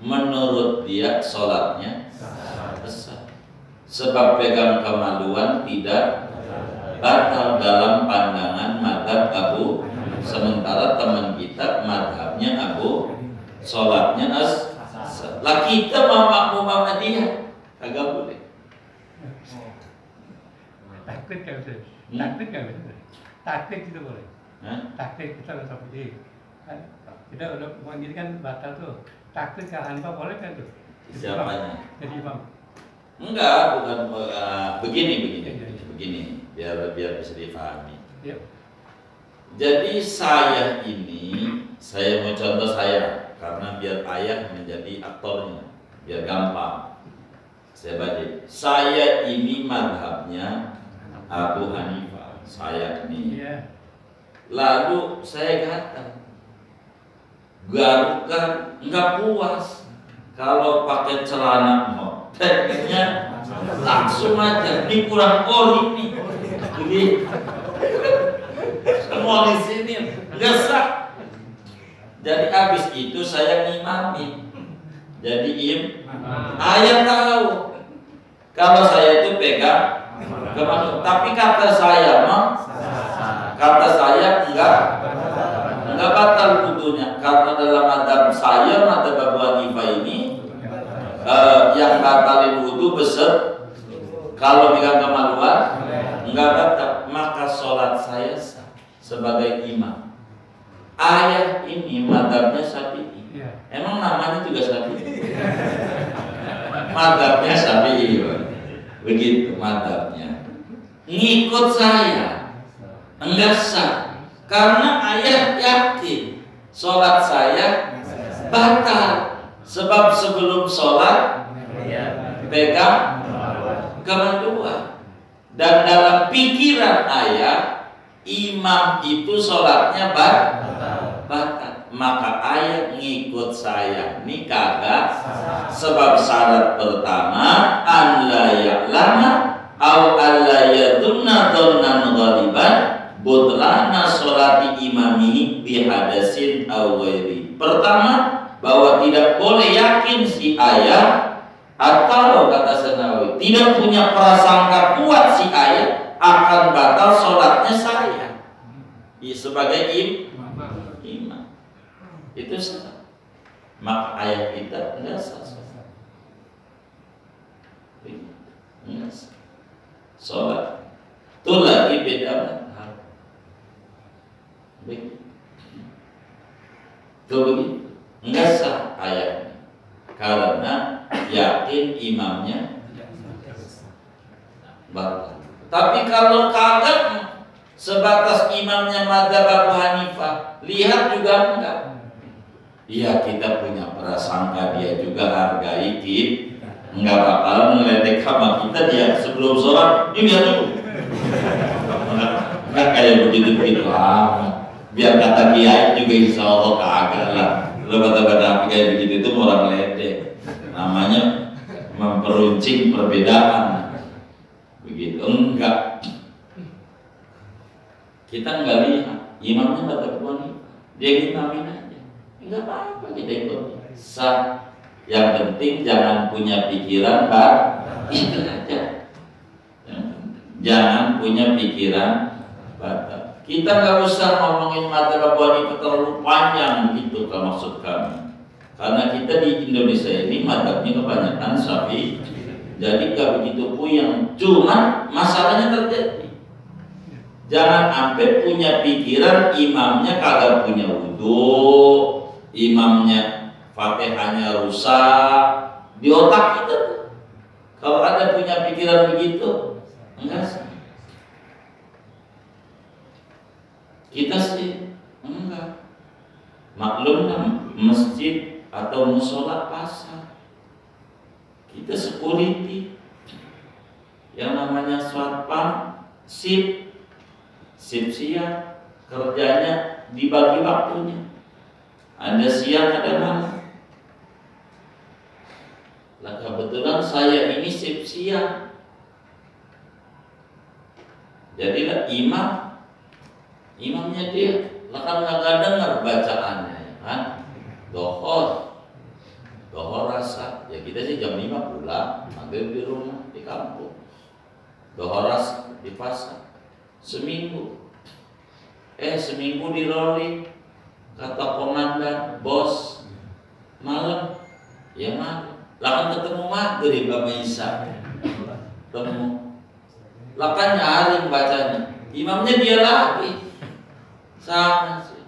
Menurut dia sholatnya besar. Sebab pegang kemaluan tidak batal dalam pandangan madhab Abu. Sementara teman kita madhabnya Abu, sholatnya as. Lah kita makmum Muhammadiyah kagak boleh. Taktik kan bisa. Taktik itu boleh. Taktik kita seperti kita udah begini kan batal tuh. Taktik ke Hanifah boleh kan tuh? Siapanya? Jadi imam. Enggak, bukan begini. Biar bisa dipahami. Ya. Jadi saya mau contoh saya karena biar ayah menjadi aktornya, biar gampang. Saya baca. Saya ini madhabnya Abu Hanifah. Saya ini. Yeah. Lalu saya kata, garukan nggak puas Kalau pakai celana tekniknya langsung aja, ini kurang ori nih. Jadi semua di sini nggak sah. Jadi habis itu saya ngimami. Jadi ayah tahu kalau saya itu pegang kemana. Tapi kata saya enggak batal wudunya, karena dalam madzhab saya, madzhab Abu Hanifah ini yang batalin wudu beser kalau pegang kemaluan enggak batal, maka sholat saya sah sebagai imam. Ayah ini madzhabnya Syafi'i. Emang namanya juga Syafi'i. Madzhabnya Syafi'i. Begitu madzhabnya. Ngikut saya enggak sah, karena ayah yakin sholat saya batal, sebab sebelum sholat pegang kemaluan. Dan dalam pikiran ayah, imam itu sholatnya batal. Maka ayah ngikut saya ini kagak, sebab syarat pertama an la ya'lama au an la yadunna dhannan ghaliban butlana sholati imami bihadasin au ghairi. Pertama, bahwa tidak boleh yakin si ayah, atau kata Senawi, tidak punya prasangka kuat si ayah akan batal sholatnya saya sebagai imam. Itu salah. Maka ayat kita enggak sah. Enggak sah. Sholat itu lagi beda madhab. Begitu. Enggak sah ayatnya, karena yakin imamnya batal. Tapi kalau kagak sebatas imamnya madzhab Abu Hanifah, lihat juga enggak. Iya, kita punya prasangka dia juga hargai kita, enggak bakal ngeledek sama kita. Dia sebelum sholat ini lihat dulu, enggak kayak begitu biar kata kiai juga insya Allah kagak lah. Lo kata-kata kayak begitu itu orang ledek, namanya memperuncing perbedaan. Begitu enggak, kita enggak lihat imamnya madzhab Abu Hanifah, dia ngimamin aja. Enggak apa-apa, kita ikut sah. Yang penting jangan punya pikiran itu aja. Jangan punya pikiran batal. Kita nggak usah ngomongin madzhab Abu Hanifah terlalu panjang begitu kalau maksud kami. Karena kita di Indonesia ini madzhabnya kebanyakan Syafi'i. Jadi nggak begitu puyeng. Cuma masalahnya terjadi. Jangan sampai punya pikiran imamnya kagak punya wudu, imamnya Fatihahnya rusak di otak kita. Kalau ada punya pikiran begitu, enggak sih. Kita sih enggak. Maklum kan masjid atau musola pasar, kita security, yang namanya satpam, sip siang, kerjanya dibagi waktunya. Ada siang, ada malam. Lah kebetulan saya ini sip siang. Jadilah imamnya dia, lah kan nggak dengar bacaannya, ya kan? Dohor rasa. Ya kita sih jam 5 pulang, maghrib di rumah, di kampung. Dohor rasa di pasar. Seminggu di rolling. Kata komandan, bos, malam, ya malam. Lah kan ketemu maghrib sama Isya, ketemu. Lah kan nyaring bacanya, imamnya dia lagi, sama sih.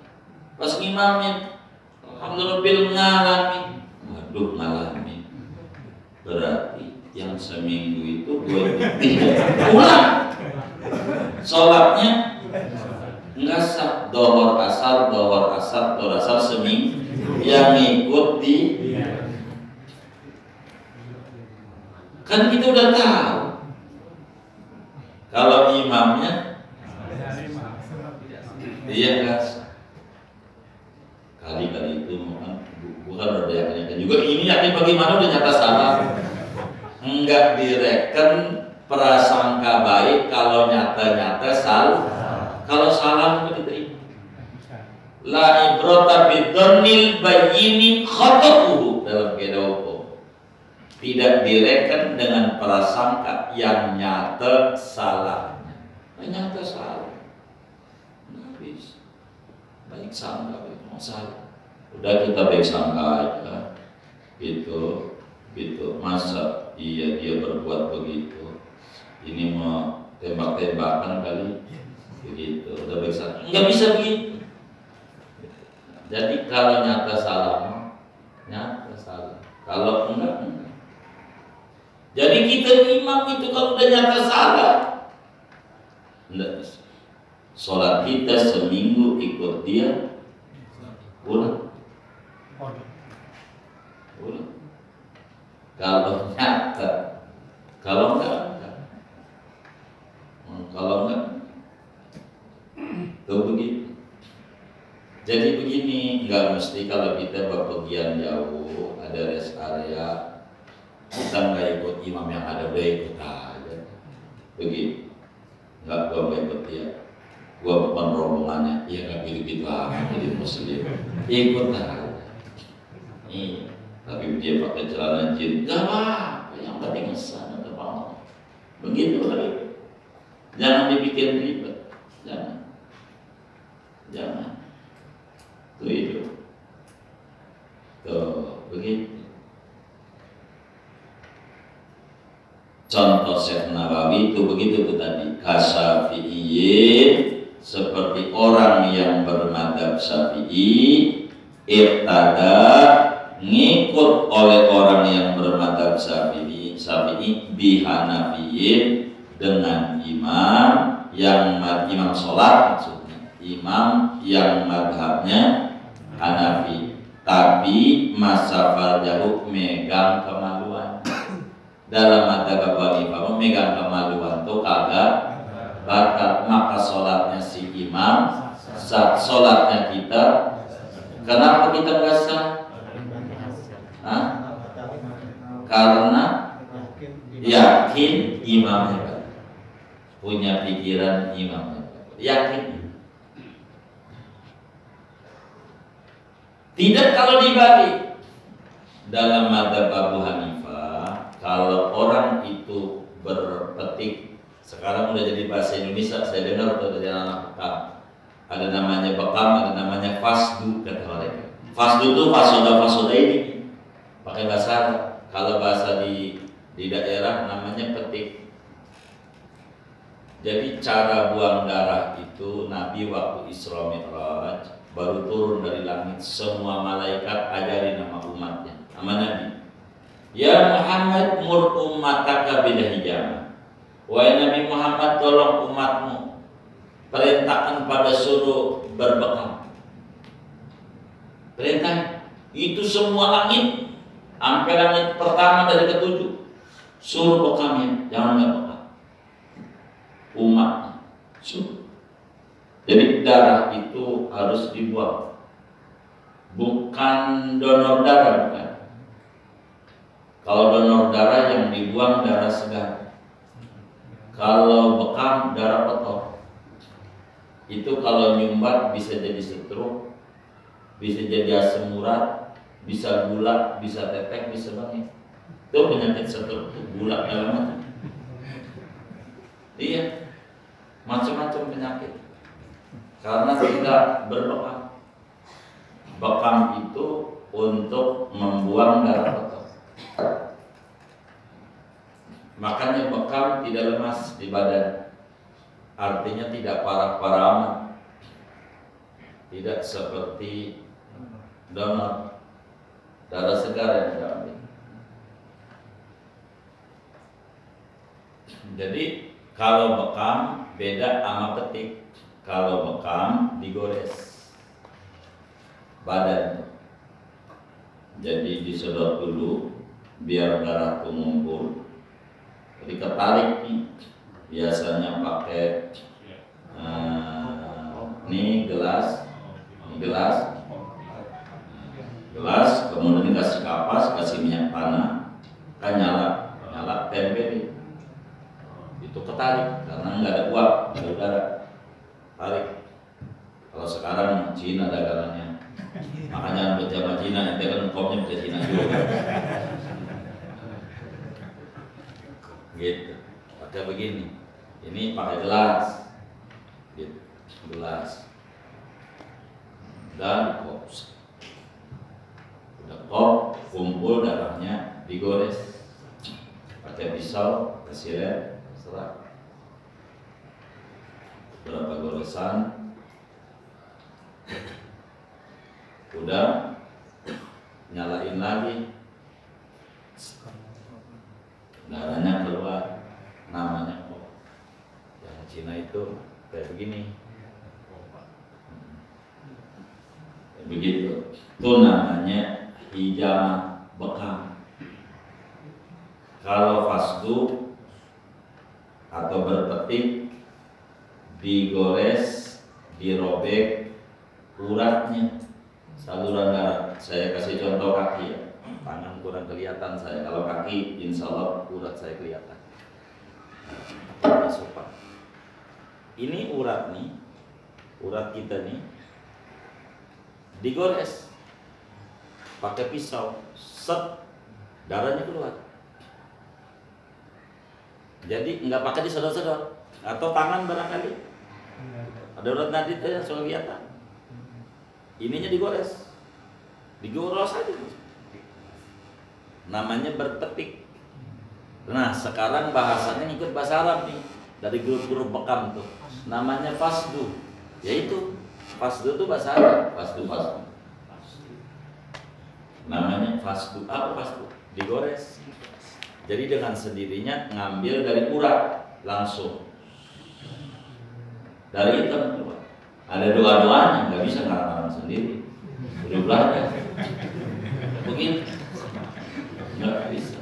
Pas ngimamin, alhamdulillah ngalamin. Waduh, ngalamin. Berarti yang seminggu itu gue pulang. Sholatnya enggak sah, dohor asar seminggu. Yang ngikut di, kan kita udah tahu kalau imamnya dia enggak sah. Kali-kali itu bukan ada yang juga ini yakin bagaimana udah nyata salah. Enggak direken prasangka baik kalau nyata-nyata salah. Kalau salah itu diterima. La ibrata bidzannil bayyini khata'uhu dalam kaidah hukum. Tidak direken dengan prasangka yang nyata salahnya. Nyata salah. Habis. Baik sangka, baik salah. Udah kita baik sangka aja. Gitu. Masa iya dia berbuat begitu. Ini mau tembak-tembakan kali. Begitu. Udah baik sangka. Enggak bisa begitu. Jadi kalau nyata salah, nyata salah. Kalau enggak. Jadi kita imam itu kalau udah nyata salah, enggak bisa. Sholat kita seminggu ikut dia, ulang. Kalau nyata, kalau enggak. Tuh begitu. Jadi begini, nggak mesti kalau kita bepergian jauh, ada rest area, kita nggak ikut imam yang ada, udah ikut aja. Begitu. Nggak, gua nggak ikut dia. Gua bukan rombongannya, ya nggak gitu-gitu amat jadi muslim. Ikut aja. Iya. Tapi dia pakai celana jin, nggak apa-apa, yang penting ngesan atau mau. Begitu lagi. Jangan dibikin ribet, jangan. Itu tuh begitu. Contoh Syekh Nawawi itu begitu tuh tadi. Kasyafi'iyyin, seperti orang yang bermadzhab Syafi'i, irtada, ngikut oleh orang yang bermadzhab Syafi'i bihanafiyyin, dengan imam yang imam sholat, maksudnya imam yang madhabnya Hanafi, tapi masa farjahu megang kemaluan. Dalam madhab Abu Hanifah megang kemaluan tuh kagak batal, maka sholatnya si imam sah, sholatnya kita. Kenapa kita nggak sah? Karena yakin imamnya, punya pikiran imamnya, yakin. Tidak kalau dibagi. Dalam madzhab Abu Hanifah, kalau orang itu berpetik, sekarang udah jadi bahasa Indonesia, saya dengar tuh dari anak bekam. Ada namanya bekam, ada namanya fasdu, kata mereka. Fasdu itu fasoda ini pakai bahasa Arab. Kalau bahasa di daerah namanya petik. Jadi cara buang darah itu Nabi waktu Isra Mi'raj baru turun dari langit, semua malaikat ajari nama umatnya, nama Nabi. Ya Muhammad, mur ummataka bil hijamah. Wahai Nabi Muhammad, tolong umatmu, perintahkan pada suruh berbekam. Perintah itu semua langit, sampai langit pertama dari ketujuh, suruh bekamnya, jangan nggak bekam. Umatnya suruh. Jadi darah itu harus dibuang, bukan donor darah, bukan. Kalau donor darah yang dibuang darah segar. Kalau bekam darah kotor. Itu kalau nyumbat bisa jadi stroke, bisa jadi asam urat, bisa gula, bisa tepek, bisa banget. Itu penyakit stroke, gula dalam macam. Iya, macam-macam penyakit. Karena tidak berbekam. Bekam itu untuk membuang darah kotor. Makanya bekam tidak lemas di badan. Artinya tidak parah-parah amat. Tidak seperti donor darah segar yang diambil. Jadi kalau bekam beda sama petik. Kalau bekam digores badan, jadi disedot dulu biar darah itu ngumpul, jadi ketarik nih. Biasanya pakai ini gelas, gelas, kemudian dikasih kapas, kasih minyak tanah, kan nyala tempe itu ketarik karena nggak ada uap, nggak ada udara, tarik. Kalau sekarang Cina dagangannya, makanya kerja sama Cina, nanti kan kopnya kerja Cina juga. Gitu, pakai begini, ini pakai gelas, gitu, gelas, dan kop. Udah kop, kumpul darahnya, digores, pakai pisau, kasih lem, serah. Berapa goresan, udah nyalain lagi, darahnya keluar, namanya kop. Yang Cina itu kayak begini, begitu. Itu namanya hijama bekam. Kalau fasdu atau berpetik, digores, dirobek uratnya, saluran darah. Saya kasih contoh kaki ya, tangan kurang kelihatan saya. Kalau kaki, insya Allah urat saya kelihatan. Ini urat nih, urat kita nih, digores, pakai pisau, set, darahnya keluar. Jadi nggak pakai disedot-sedot, atau tangan barangkali ada urat nadi aja soal kelihatan. Ininya digores aja, namanya berpetik. Nah sekarang bahasanya ngikut bahasa Arab nih, dari grup-grup bekam tuh, namanya fasdu, yaitu fasdu itu bahasa Arab, fasdu. Namanya fasdu, apa fasdu? Digores. Jadi dengan sendirinya ngambil dari urat langsung, dari hitam keluar. Ada doa-doanya, nggak bisa ngarang-ngarang sendiri. Udah belajar. Begitu, nggak bisa.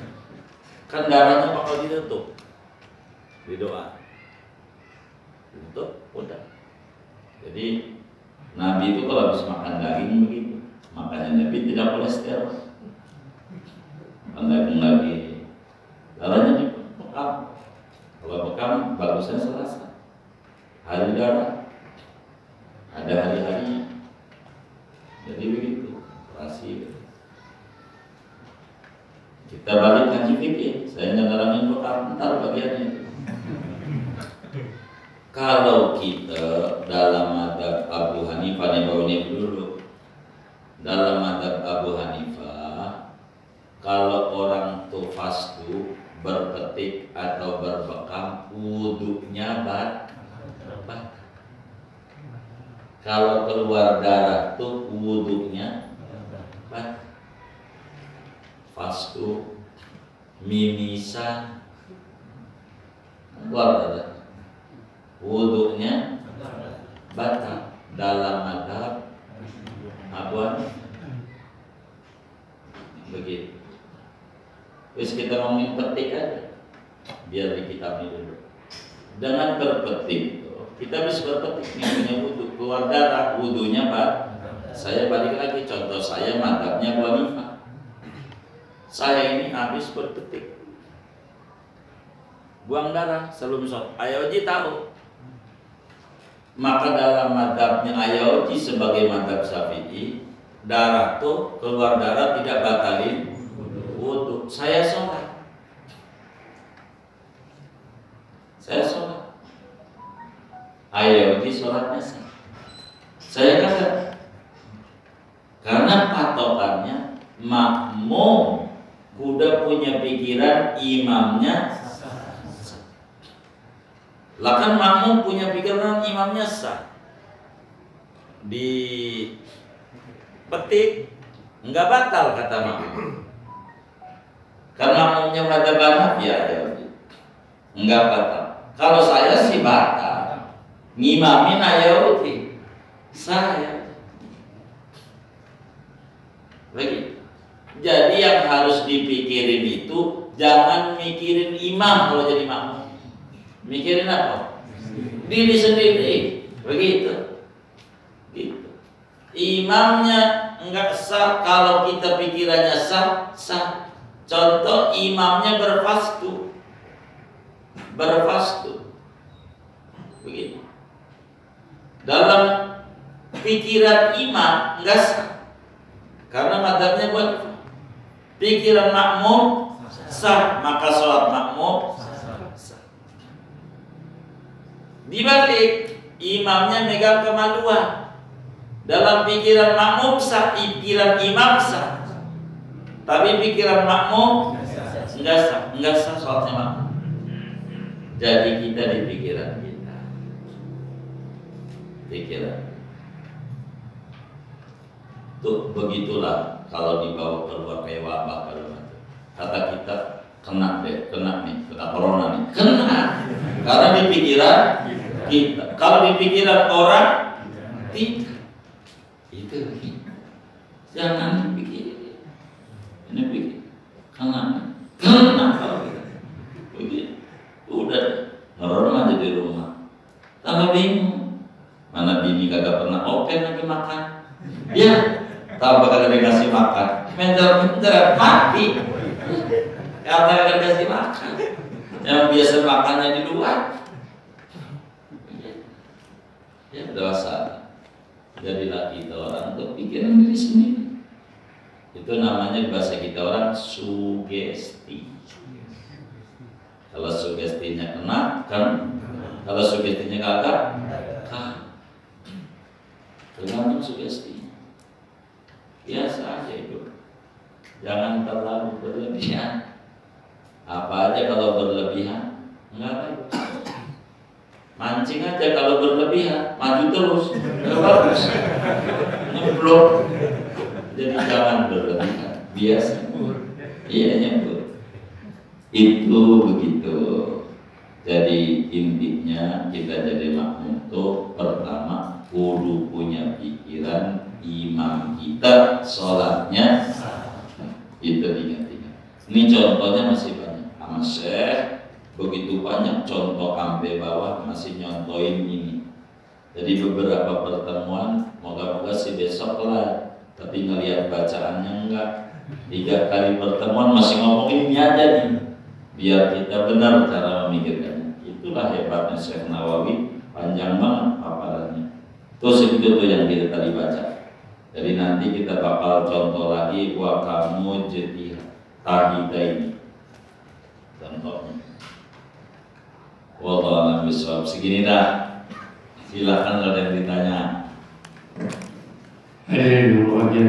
Kan darahnya bakal ditutup di doa. Tutup, udah. Jadi Nabi itu kalau habis makan daging begitu, makanya Nabi tidak kolesterol. Makan daging lagi, darahnya dibekam. Kalau bekam bagusnya Selasa, hari darah, ada hari-harinya. Jadi begitu, operasi. Kita balik ngaji fikih, saya ngelarangin bekam, ntar bagiannya itu. Kalau kita dalam madzhab Abu Hanifah, nih bawa ini dulu. Dalam madzhab Abu Hanifah, kalau orang tuh fasdu, berpetik atau berbekam, wudhunya batal. Kalau keluar darah tuh wudhunya batal. Fasdu, mimisan, keluar darah, wudhunya batal dalam madzhab Abu Hanifah. Begitu. Terus kita ngomongin petik aja, biar di kitab ini dulu. Dengan berpetik kita bisa berpetik nih, punya wudhu, keluar darah, wudhunya batal. Saya balik lagi, contoh saya madzhabnya Abu Hanifah. Saya ini habis berpetik, buang darah sebelum sholat. Ayoji tahu. Maka dalam madzhabnya Ayoji sebagai madzhab Syafi'i, darah tuh keluar darah tidak batalin wudhu. Saya sholat. Ayoji sholatnya sah. Saya kagak. Karena patokannya makmum kuda punya pikiran imamnya sah. Lah kan makmum punya pikiran imamnya sah. Di petik enggak batal kata makmum. Karena makmumnya madzhab Hanafi ya, enggak batal. Kalau saya sih batal. Ngimamin Ayoji saya. Begitu. Jadi yang harus dipikirin itu jangan mikirin imam kalau jadi makmum. Mikirin apa? Diri sendiri. Begitu. Gitu. Imamnya enggak sah kalau kita pikirannya sah. Contoh imamnya berfastu. Begitu. Dalam pikiran imam enggak sah. Karena madzhabnya buat pikiran makmum sah, maka sholat makmum sah. Dibalik, imamnya megang kemaluan. Dalam pikiran makmum sah, pikiran imam sah. Tapi pikiran makmum enggak sah sholatnya makmum. Jadi kita di pikiran kita. Tuh begitulah kalau dibawa keluar kayak wabah kalau kata kita kena corona nih. Kena. Karena di pikiran kita. Kalau di pikiran orang tidak. Itu jangan dipikir. Ini pikir. Kena kalau kita. Begitu. Udah ngeron aja di rumah. Tambah bingung. Mana bini kagak pernah open lagi makan. Ya, tambah kagak dikasih makan. Menjar mati. Karena kagak dikasih makan. Yang biasa makannya di luar. Ya dosa. Jadilah kita orang untuk pikiran diri sendiri. Itu namanya bahasa kita orang sugesti. Kalau sugestinya kena, kan? Kalau sugestinya kagak, kan? Tergantung sugestinya. Biasa aja itu. Jangan terlalu berlebihan. Apa aja kalau berlebihan, enggak baik. Mancing aja kalau berlebihan, maju terus, enggak bagus. Ngeblok. Jadi jangan berlebihan. Biasa. Iya nyebut. Itu begitu. Jadi intinya kita jadi makmum itu pertama kudu punya pikiran imam kita sholatnya itu diingat-ingat. Ini contohnya masih banyak. Sama Syekh begitu banyak contoh sampai bawah masih nyontoin ini. Jadi beberapa pertemuan moga-moga sih besok kelar. Tapi ngelihat bacaannya enggak. 3 kali pertemuan masih ngomongin ini aja nih. Biar kita benar cara memikirkannya. Itulah hebatnya Syekh Nawawi, panjang banget paparannya. Terus itu tuh yang kita tadi baca. Jadi nanti kita bakal contoh lagi wa kamu jadi tahida ini. Contohnya. Wallahu a'lam bishawab. Segini dah. Silakan kalau ada yang ditanya. Dulu aja.